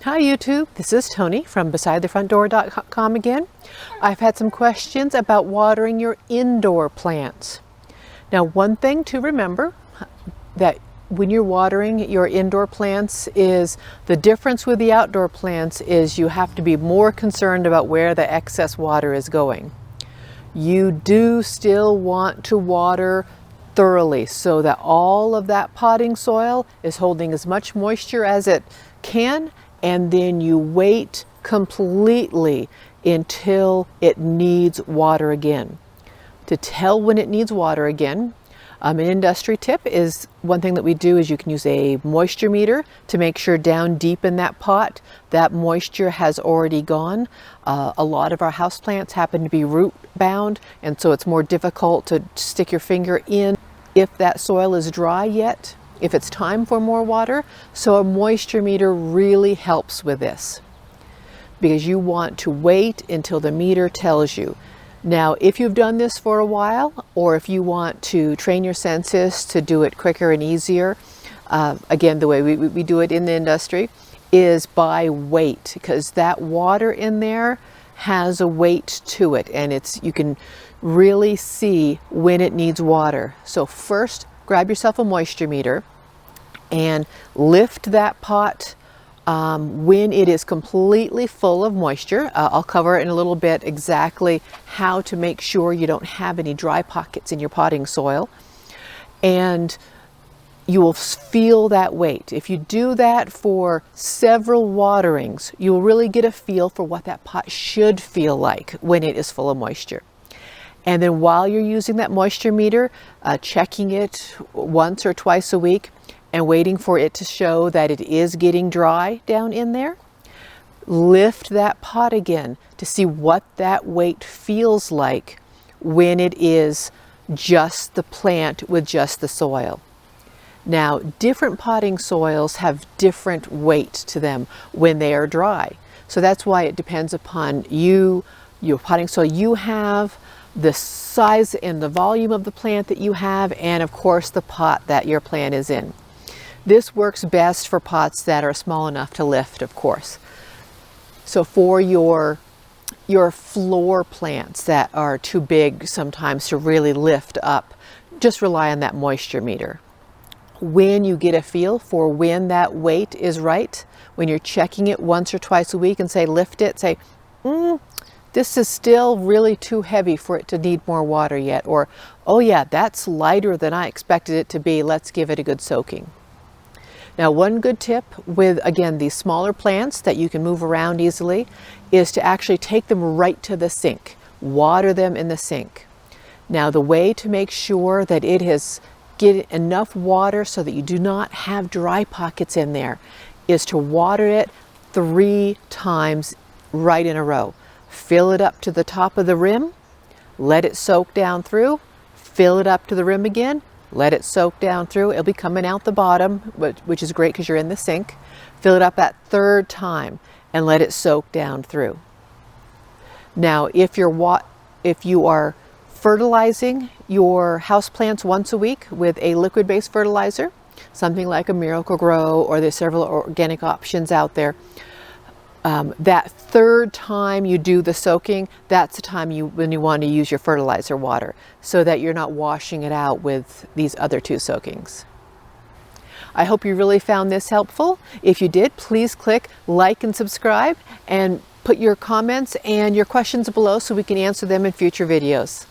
Hi YouTube, this is Tony from BesideTheFrontDoor.com again. I've had some questions about watering your indoor plants. Now, one thing to remember that when you're watering your indoor plants is the difference with the outdoor plants is you have to be more concerned about where the excess water is going. You do still want to water thoroughly so that all of that potting soil is holding as much moisture as it can, and then you wait completely until it needs water again. To tell when it needs water again, an industry tip is one thing that we do is you can use a moisture meter to make sure down deep in that pot that moisture has already gone. A lot of our houseplants happen to be root bound, and so it's more difficult to stick your finger in if that soil is dry yet, if it's time for more water. So a moisture meter really helps with this because you want to wait until the meter tells you. Now, if you've done this for a while, or if you want to train your senses to do it quicker and easier, again, the way we do it in the industry is by weight, because that water in there has a weight to it, and you can really see when it needs water. So first, grab yourself a moisture meter and lift that pot when it is completely full of moisture. I'll cover in a little bit exactly how to make sure you don't have any dry pockets in your potting soil, and you will feel that weight. If you do that for several waterings, you'll really get a feel for what that pot should feel like when it is full of moisture. And then while you're using that moisture meter, checking it once or twice a week and waiting for it to show that it is getting dry down in there, lift that pot again to see what that weight feels like when it is just the plant with just the soil. Now, different potting soils have different weight to them when they are dry. So that's why it depends upon your potting soil you have, the size and the volume of the plant that you have, and of course the pot that your plant is in. This works best for pots that are small enough to lift, of course. So for your floor plants that are too big sometimes to really lift up, just rely on that moisture meter. When you get a feel for when that weight is right, when you're checking it once or twice a week and say lift it, say, this is still really too heavy for it to need more water yet, or oh yeah, that's lighter than I expected it to be, let's give it a good soaking. Now, one good tip with, again, these smaller plants that you can move around easily is to actually take them right to the sink, water them in the sink. Now, the way to make sure that it has get enough water so that you do not have dry pockets in there is to water it 3 times right in a row. Fill it up to the top of the rim, let it soak down through, fill it up to the rim again, let it soak down through. It'll be coming out the bottom, which is great because you're in the sink. Fill it up that 3rd time and let it soak down through. Now, if you are fertilizing your houseplants once a week with a liquid-based fertilizer, something like a Miracle-Gro, or there's several organic options out there, that 3rd time you do the soaking, that's the time when you want to use your fertilizer water, so that you're not washing it out with these other 2 soakings. I hope you really found this helpful. If you did, please click like and subscribe, and put your comments and your questions below so we can answer them in future videos.